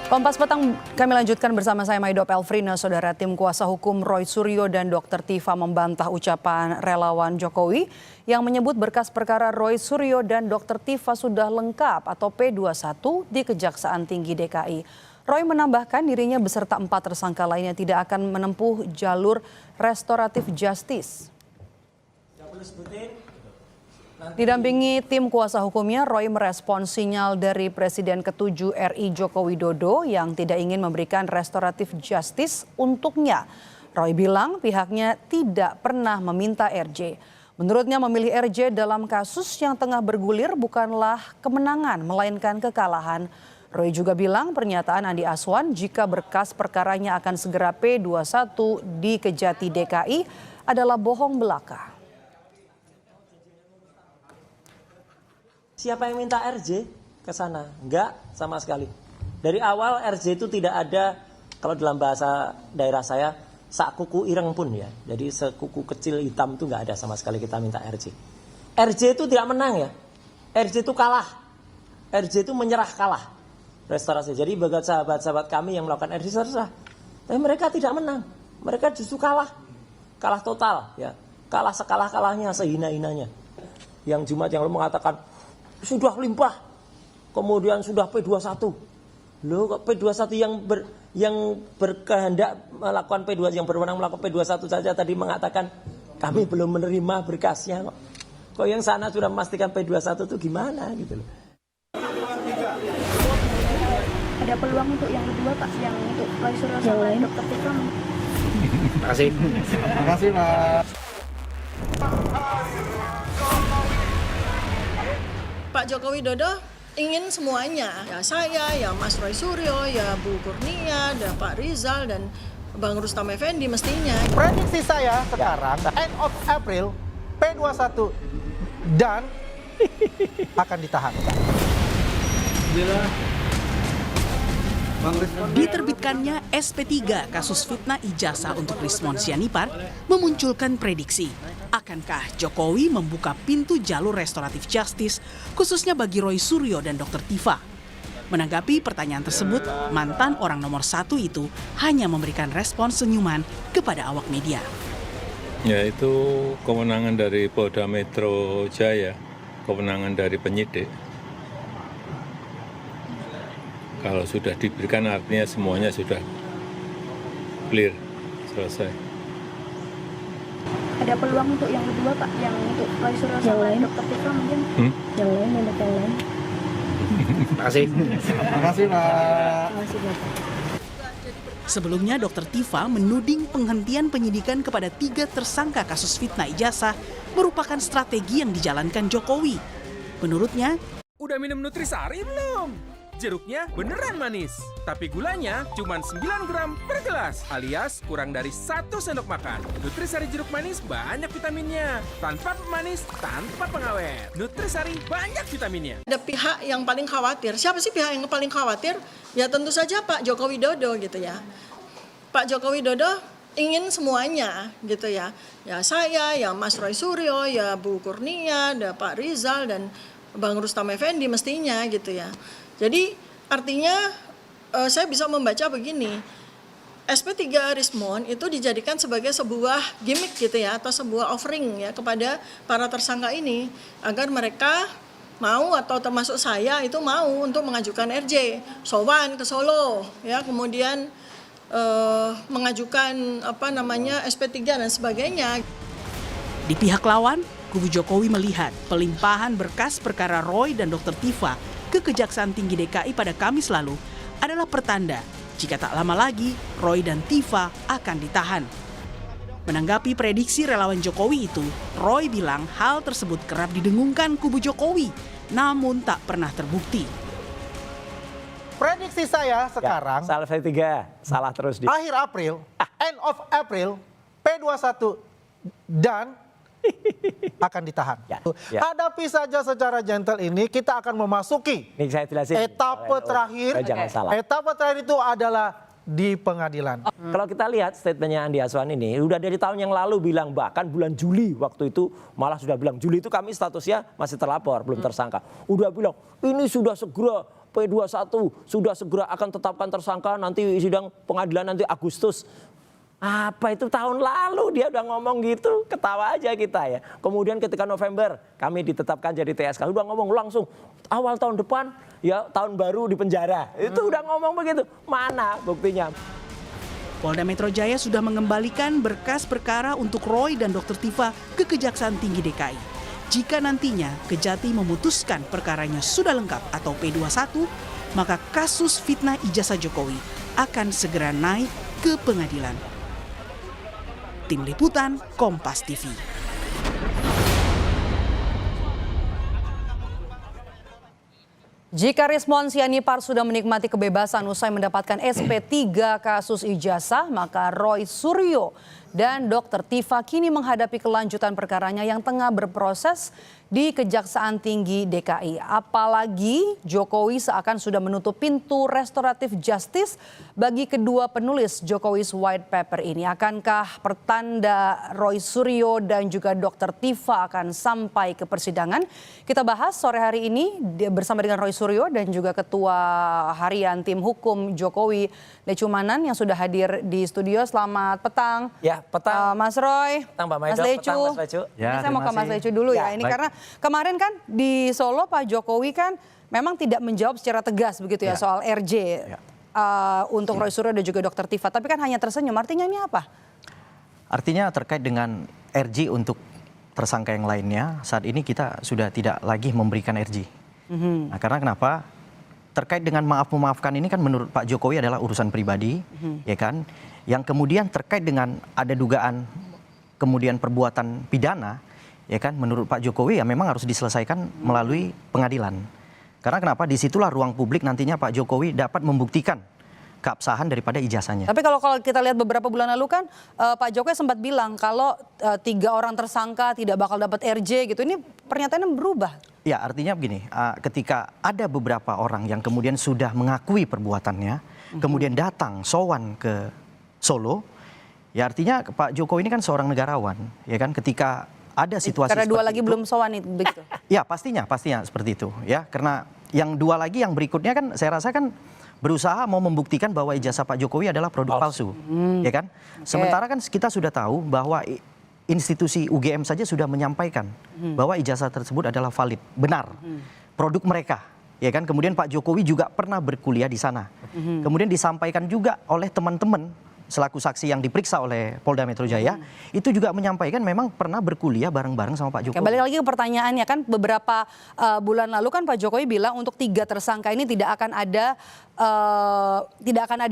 Kompas Petang kami lanjutkan bersama saya Maido Pelfrina. Saudara, tim kuasa hukum Roy Suryo dan Dr. Tifa membantah ucapan relawan Jokowi yang menyebut berkas perkara Roy Suryo dan Dr. Tifa sudah lengkap atau P21 di Kejaksaan Tinggi DKI. Roy menambahkan dirinya beserta 4 tersangka lainnya tidak akan menempuh jalur restoratif justice. Didampingi tim kuasa hukumnya, Roy merespons sinyal dari Presiden ke-7 RI Joko Widodo yang tidak ingin memberikan restoratif justice untuknya. Roy bilang pihaknya tidak pernah meminta RJ. Menurutnya memilih RJ dalam kasus yang tengah bergulir bukanlah kemenangan melainkan kekalahan. Roy juga bilang pernyataan Andi Aswan jika berkas perkaranya akan segera P21 di Kejati DKI adalah bohong belaka. Siapa yang minta RJ ke sana? Enggak, sama sekali. Dari awal RJ itu tidak ada, kalau dalam bahasa daerah saya, sak kuku ireng pun ya. Jadi sekuku kecil hitam itu enggak ada sama sekali kita minta RJ. RJ itu tidak menang ya. RJ itu kalah. RJ itu menyerah kalah. Restorasi. Jadi bagi sahabat-sahabat kami yang melakukan RJ terserah. Tapi mereka tidak menang. Mereka justru kalah. Kalah total ya. Kalah sekalah-kalahnya, sehina-hinanya. Yang Jumat yang lalu mengatakan sudah limpah, kemudian sudah P21. Loh, P21 yang berkehendak melakukan P21, yang berwenang melakukan P21 saja tadi mengatakan kami belum menerima berkasnya kok. Kok yang sana sudah memastikan P21 itu gimana gitu loh. Ada peluang untuk yang kedua Pak, yang untuk Roy Suryo sama Dr. Tifa. Terima kasih. Terima kasih Pak. Pak Joko Widodo ingin semuanya, ya saya, ya Mas Roy Suryo, ya Bu Kurnia, ada Pak Rizal, dan Bang Rustam Effendi mestinya. Prediksi saya sekarang, end of April, P21 dan akan ditahan. Diterbitkannya SP3 kasus fitnah ijazah untuk Rismon Sianipar memunculkan prediksi. Akankah Jokowi membuka pintu jalur restoratif justice khususnya bagi Roy Suryo dan Dr. Tifa? Menanggapi pertanyaan tersebut, mantan orang nomor 1 itu hanya memberikan respons senyuman kepada awak media. Ya, itu kewenangan dari Polda Metro Jaya, kewenangan dari penyidik. Kalau sudah diberikan artinya semuanya sudah clear, selesai. Ada peluang untuk yang kedua Pak, yang untuk Roy Suryo sama Dr. Tifa mungkin? Yang lain, yang lain. Terima kasih. Terima kasih Pak. Terima kasih Bapak. Sebelumnya Dr. Tifa menuding penghentian penyidikan kepada 3 tersangka kasus fitnah ijazah merupakan strategi yang dijalankan Jokowi. Menurutnya, udah minum Nutrisari belum? Jeruknya beneran manis, tapi gulanya cuma 9 gram per gelas, alias kurang dari 1 sendok makan. Nutrisari jeruk manis banyak vitaminnya, tanpa pemanis, tanpa pengawet. Nutrisari banyak vitaminnya. Ada pihak yang paling khawatir. Siapa sih pihak yang paling khawatir? Ya tentu saja Pak Joko Widodo gitu ya. Pak Joko Widodo ingin semuanya gitu ya. Ya saya, ya Mas Roy Suryo, ya Bu Kurnia, ada Pak Rizal, dan Bang Rustam Effendi mestinya gitu ya. Jadi artinya saya bisa membaca begini, SP3 Rismon itu dijadikan sebagai sebuah gimmick gitu ya, atau sebuah offering ya kepada para tersangka ini agar mereka mau, atau termasuk saya itu mau untuk mengajukan RJ, sowan ke Solo ya, kemudian mengajukan SP3 dan sebagainya. di pihak lawan, kubu Jokowi melihat pelimpahan berkas perkara Roy dan Dr. Tifa ke Kejaksaan Tinggi DKI pada Kamis lalu adalah pertanda jika tak lama lagi Roy dan Tifa akan ditahan. Menanggapi prediksi relawan Jokowi itu, Roy bilang hal tersebut kerap didengungkan kubu Jokowi, namun tak pernah terbukti. Prediksi saya sekarang, Salah saya 3, salah terus di. akhir April, end of April, P21 dan akan ditahan. Ya. Hadapi saja secara gentle ini, kita akan memasuki Ini saya jelasin. etape terakhir. Jangan salah. Etape terakhir itu adalah di pengadilan. Kalau kita lihat statementnya Andi Aswan ini, udah dari tahun yang lalu bilang, bahkan bulan Juli waktu itu malah sudah bilang, Juli itu kami statusnya masih terlapor, belum tersangka. Udah bilang, ini sudah segera P21 sudah segera akan tetapkan tersangka, nanti sidang pengadilan nanti Agustus. Apa itu tahun lalu dia udah ngomong gitu, ketawa aja kita ya. Kemudian ketika November kami ditetapkan jadi TSK, udah ngomong langsung awal tahun depan ya tahun baru di penjara. Itu udah ngomong begitu. Mana buktinya? Polda Metro Jaya sudah mengembalikan berkas perkara untuk Roy dan Dr. Tifa ke Kejaksaan Tinggi DKI. Jika nantinya Kejati memutuskan perkaranya sudah lengkap atau P21, maka kasus fitnah ijazah Jokowi akan segera naik ke pengadilan. Tim Liputan Kompas TV. Jika Rismon Sianipar sudah menikmati kebebasan usai mendapatkan SP 3 kasus ijazah, maka Roy Suryo dan Dr. Tifa kini menghadapi kelanjutan perkaranya yang tengah berproses di Kejaksaan Tinggi DKI. Apalagi Jokowi seakan sudah menutup pintu restoratif justice bagi kedua penulis Jokowi's White Paper ini. Akankah pertanda Roy Suryo dan juga Dr. Tifa akan sampai ke persidangan? Kita bahas sore hari ini bersama dengan Roy Suryo dan juga Ketua Harian Tim Hukum Jokowi, Lecumanan, yang sudah hadir di studio. Selamat petang. Ya, petang. Mas Roy, Petang, Mbak Mas Maido. Lecu. Petang, Mas Lecu. Ini saya mau ke Mas Lecu dulu ya. Ini baik. karena kemarin kan di Solo Pak Jokowi kan memang tidak menjawab secara tegas begitu ya soal RJ untuk Roy Suryo dan juga Dr. Tifa. Tapi kan hanya tersenyum. Artinya ini apa? Artinya terkait dengan RJ untuk tersangka yang lainnya, saat ini kita sudah tidak lagi memberikan RJ. Nah, karena kenapa? Terkait dengan maaf-memaafkan ini kan menurut Pak Jokowi adalah urusan pribadi, ya kan? Yang kemudian terkait dengan ada dugaan kemudian perbuatan pidana, ya kan? Menurut Pak Jokowi ya memang harus diselesaikan melalui pengadilan. Karena kenapa? Disitulah ruang publik nantinya Pak Jokowi dapat membuktikan keabsahan daripada ijazahnya. Tapi kalau kita lihat beberapa bulan lalu kan Pak Jokowi sempat bilang kalau 3 orang tersangka tidak bakal dapat RJ gitu. Ini pernyataannya berubah. Ya, artinya begini, ketika ada beberapa orang yang kemudian sudah mengakui perbuatannya, kemudian datang sowan ke Solo, ya artinya Pak Jokowi ini kan seorang negarawan, ya kan, ketika ada situasi Karena 2 lagi itu, belum sowan itu begitu. Ya, pastinya seperti itu, ya. Karena yang 2 lagi yang berikutnya kan saya rasa kan berusaha mau membuktikan bahwa ijazah Pak Jokowi adalah produk palsu, ya kan. Sementara kan kita sudah tahu bahwa institusi UGM saja sudah menyampaikan bahwa ijazah tersebut adalah valid, benar, produk mereka, ya kan. Kemudian Pak Jokowi juga pernah berkuliah di sana. Kemudian disampaikan juga oleh teman-teman selaku saksi yang diperiksa oleh Polda Metro Jaya, itu juga menyampaikan memang pernah berkuliah bareng-bareng sama Pak Jokowi. Balik lagi ke pertanyaannya kan beberapa bulan lalu kan Pak Jokowi bilang untuk 3 tersangka ini tidak akan ada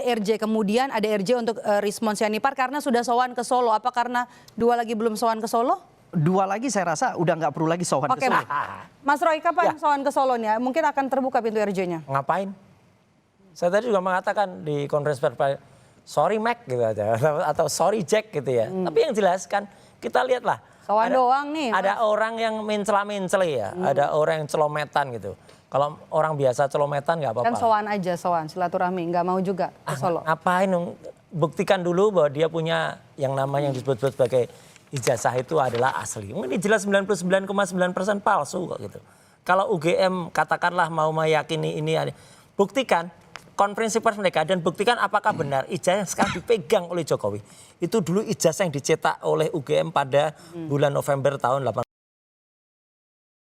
RJ, kemudian ada RJ untuk Rismon Sianipar karena sudah sowan ke Solo. Apa karena 2 lagi belum sowan ke Solo? 2 lagi saya rasa udah nggak perlu lagi sowan ke Solo. Mas Roy, kapan sowan ke Solo nih? Mungkin akan terbuka pintu RJ-nya. Ngapain? Saya tadi juga mengatakan di konferensi pers, sorry Mac gitu aja, atau sorry Jack gitu ya. Tapi yang jelas kan kita lihatlah. Sowan doang nih. Ada orang yang mencela-mencela ya, ada orang yang celometan gitu. Kalau orang biasa celometan nggak apa-apa. Kan sowan aja, sowan silaturahmi, nggak mau juga ke Solo. Ngapain dong? Buktikan dulu bahwa dia punya yang namanya yang disebut sebagai ijazah itu adalah asli. Ini jelas 99,9% palsu kok gitu. Kalau UGM katakanlah mau meyakini ini, buktikan konferensi pers mereka dan buktikan apakah benar ijazah yang sekarang dipegang oleh Jokowi. Itu dulu ijazah yang dicetak oleh UGM pada bulan November tahun 80.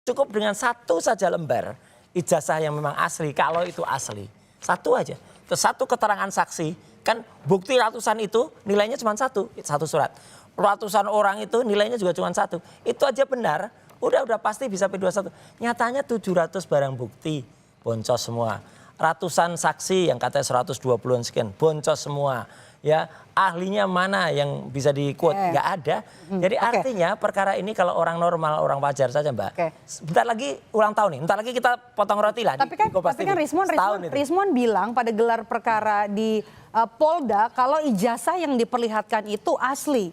Cukup dengan 1 saja lembar ijazah yang memang asli, kalau itu asli. 1 aja. Terus 1 keterangan saksi, kan bukti ratusan itu nilainya cuma 1 surat. Ratusan orang itu nilainya juga cuma 1. Itu aja benar, udah pasti bisa P21. Nyatanya 700 barang bukti, boncos semua. Ratusan saksi yang katanya 120-an sekian, boncos semua. Ya, ahlinya mana yang bisa di-quote? Nggak ada. Jadi artinya perkara ini kalau orang normal, orang wajar saja Mbak. Bentar lagi ulang tahun nih, bentar lagi kita potong roti lah. Tapi kan Rismon bilang pada gelar perkara di Polda kalau ijazah yang diperlihatkan itu asli.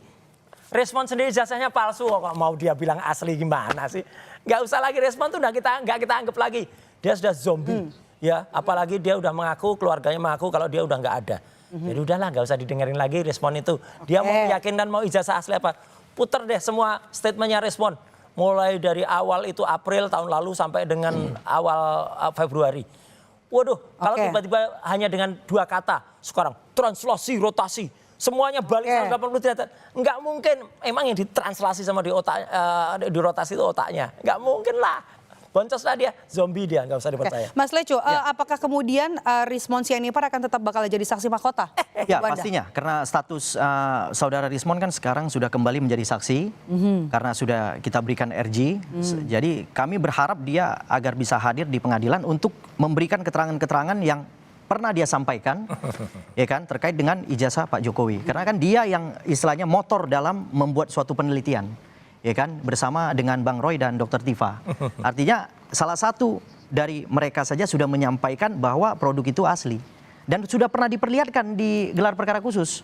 Respon sendiri ijazahnya palsu, kok mau dia bilang asli gimana sih? Nggak usah lagi respon tuh nggak kita anggap lagi. Dia sudah zombie. Ya, apalagi dia udah mengaku, keluarganya mengaku kalau dia udah nggak ada. Jadi udahlah, nggak usah didengerin lagi respon itu. Dia mau meyakinkan mau ijazah asli apa. Puter deh semua statementnya Respon. Mulai dari awal itu April tahun lalu sampai dengan awal Februari. Waduh, kalau Oke. tiba-tiba hanya dengan 2 kata sekarang translasi rotasi semuanya balik 180 derajat, nggak mungkin. Emang yang ditranslasi sama di otak, di rotasi itu otaknya, nggak mungkin lah. Boncoslah dia, zombie dia, nggak usah dipercaya. Mas Leco, apakah kemudian Rismon Sianipar akan tetap bakal jadi saksi mahkota? Ya Wanda? pastinya, karena status saudara Rismon kan sekarang sudah kembali menjadi saksi, karena sudah kita berikan RG. Jadi kami berharap dia agar bisa hadir di pengadilan untuk memberikan keterangan-keterangan yang pernah dia sampaikan, ya kan, terkait dengan ijazah Pak Jokowi. Karena kan dia yang istilahnya motor dalam membuat suatu penelitian, ya kan, bersama dengan Bang Roy dan Dr. Tifa. Artinya salah satu dari mereka saja sudah menyampaikan bahwa produk itu asli. Dan sudah pernah diperlihatkan di gelar perkara khusus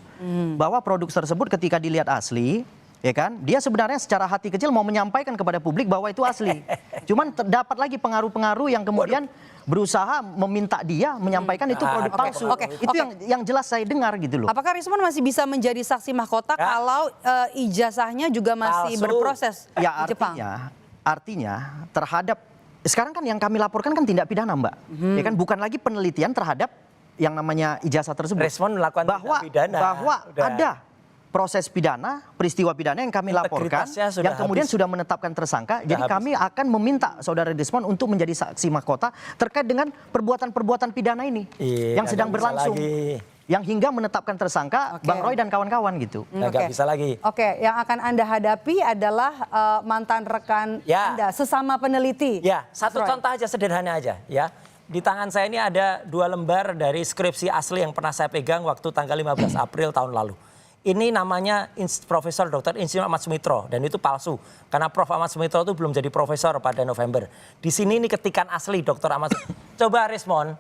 bahwa produk tersebut ketika dilihat asli, ya kan, dia sebenarnya secara hati kecil mau menyampaikan kepada publik bahwa itu asli. Cuman terdapat lagi pengaruh-pengaruh yang kemudian berusaha meminta dia menyampaikan itu produk palsu. Itu yang jelas saya dengar gitu loh. Apakah Rismon masih bisa menjadi saksi mahkota kalau ijazahnya juga masih Palsu. berproses Ya di Jepang? artinya terhadap sekarang kan yang kami laporkan kan tindak pidana, Mbak. Ya kan, bukan lagi penelitian terhadap yang namanya ijazah tersebut. Rismon melakukan tindak pidana. Bahwa Udah. ada proses pidana, peristiwa pidana yang kami laporkan, Integritasnya sudah yang kemudian habis. sudah menetapkan tersangka. Jadi habis. kami akan meminta saudara Rismon untuk menjadi saksi mahkota terkait dengan perbuatan-perbuatan pidana ini Iya, yang sedang nggak bisa berlangsung, lagi. yang hingga menetapkan tersangka Oke. Bang Roy dan kawan-kawan gitu. Nggak bisa lagi. Oke, yang akan Anda hadapi adalah mantan rekan Ya. Anda, sesama peneliti. Ya, satu Mas Roy. contoh aja, sederhana aja ya. Di tangan saya ini ada 2 lembar dari skripsi asli yang pernah saya pegang waktu tanggal 15 April tahun lalu. Ini namanya Profesor Dr. Insinyur Ahmad Sumitro dan itu palsu. Karena Prof. Ahmad Sumitro itu belum jadi profesor pada November. Di sini ini ketikan asli Dr. Ahmad Sumitro. Coba Rismon,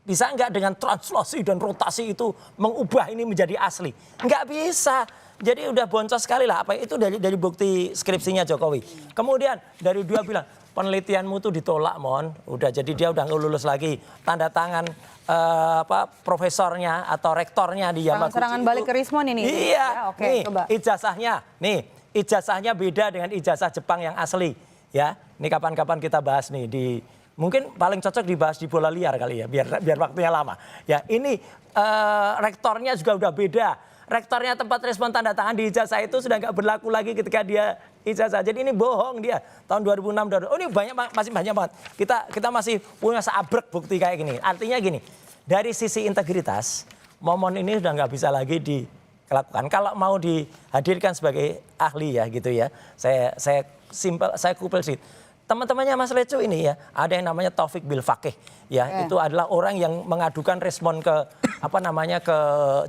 bisa nggak dengan translasi dan rotasi itu mengubah ini menjadi asli? Nggak bisa. Jadi udah boncos sekali lah. Apa itu dari bukti skripsinya Jokowi. Kemudian dari 2 bilang, penelitianmu tuh ditolak, Mon. Udah, jadi dia udah nggak lulus lagi. Tanda tangan profesornya atau rektornya di Yamaguchi. Serangan balik ke Rismon ini. Iya. Ya, oke, nih, coba. ijazahnya. Nih, ijazahnya beda dengan ijazah Jepang yang asli. Ya, ini kapan-kapan kita bahas nih di mungkin paling cocok dibahas di bola liar kali ya, biar waktunya lama. Ya, ini rektornya juga udah beda. Rektornya tempat respon tanda tangan di ijazah itu sudah nggak berlaku lagi ketika dia ijazah. Jadi ini bohong dia. Tahun 2006. Oh, ini masih banyak banget. Kita masih punya seabrek bukti kayak gini. Artinya gini, dari sisi integritas, momon ini sudah nggak bisa lagi dilakukan. Kalau mau dihadirkan sebagai ahli ya gitu ya. Saya kupil sih. Teman-temannya Mas Leco ini ya, ada yang namanya Taufik Bilfakih ya. Itu adalah orang yang mengadukan Rismon ke ke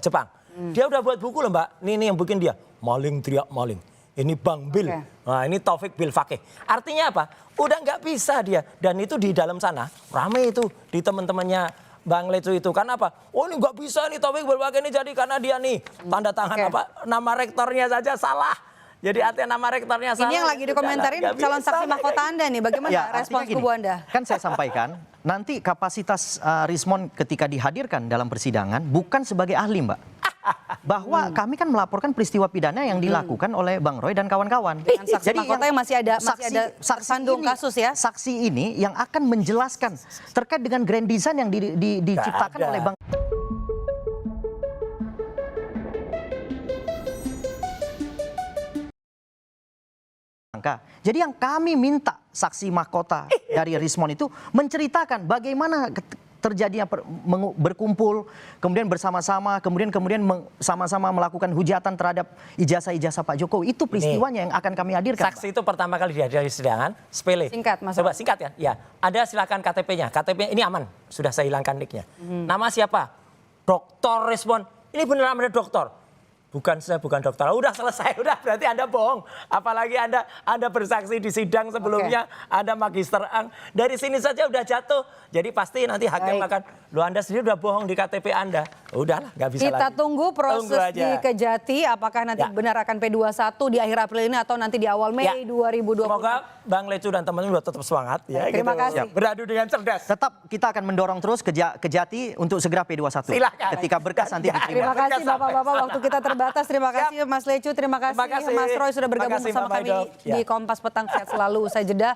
Jepang. Dia udah buat buku loh, Mbak. Ini yang bikin dia. Maling teriak maling. Ini Bang Bil. Nah, ini Taufik Bilfakih. Artinya apa? Udah nggak bisa dia. Dan itu di dalam sana rame itu di teman-temannya Bang Leco itu. Karena apa? Oh, ini nggak bisa nih Taufik Bilfakih ini jadi karena dia nih tanda tangan nama rektornya saja salah. Jadi artinya nama rektornya salah. Ini yang lagi dikomentarin calon saksi mahkota Anda nih. Bagaimana respons kubu Anda? Kan saya sampaikan, nanti kapasitas Rismon ketika dihadirkan dalam persidangan bukan sebagai ahli, Mbak. Bahwa kami kan melaporkan peristiwa pidana yang dilakukan oleh Bang Roy dan kawan-kawan. Dengan saksi mahkota yang masih ada tersandung ini, kasus ya. Saksi ini yang akan menjelaskan terkait dengan grand design yang diciptakan oleh Bang. Jadi yang kami minta saksi mahkota dari Rismon itu menceritakan bagaimana terjadinya berkumpul, kemudian bersama-sama, kemudian sama-sama melakukan hujatan terhadap ijazah-ijazah Pak Jokowi. Itu peristiwanya yang akan kami hadirkan. Saksi itu pertama kali dihadiri persidangan, sepele. Singkat, Mas. Coba singkat ya. Ya, ada silakan KTP-nya. KTP ini aman, sudah saya hilangkan nicknya. Nama siapa? Dr. Rismon. Ini beneran ada dokter. Bukan, saya bukan dokter. Udah selesai, udah berarti Anda bohong. Apalagi Anda bersaksi di sidang sebelumnya, Anda magister Ang. Dari sini saja udah jatuh. Jadi pasti nanti hakim akan, lo Anda sendiri udah bohong di KTP Anda. Udahlah, nggak bisa Kita lagi. tunggu proses di Kejati, apakah nanti benar akan P21 di akhir April ini atau nanti di awal Mei 2020. Semoga Bang Leco dan teman-teman udah tetap semangat. Ya, Terima kasih. Beradu dengan cerdas. Tetap kita akan mendorong terus Kejati untuk segera P21. Silakan. Ketika berkas nanti diterima. Terima kasih Bapak-Bapak, waktu kita terbatas. Terima kasih Mas Leco, terima kasih Mas Roy sudah bergabung bersama kami di Kompas Petang. Sehat selalu, usai jeda.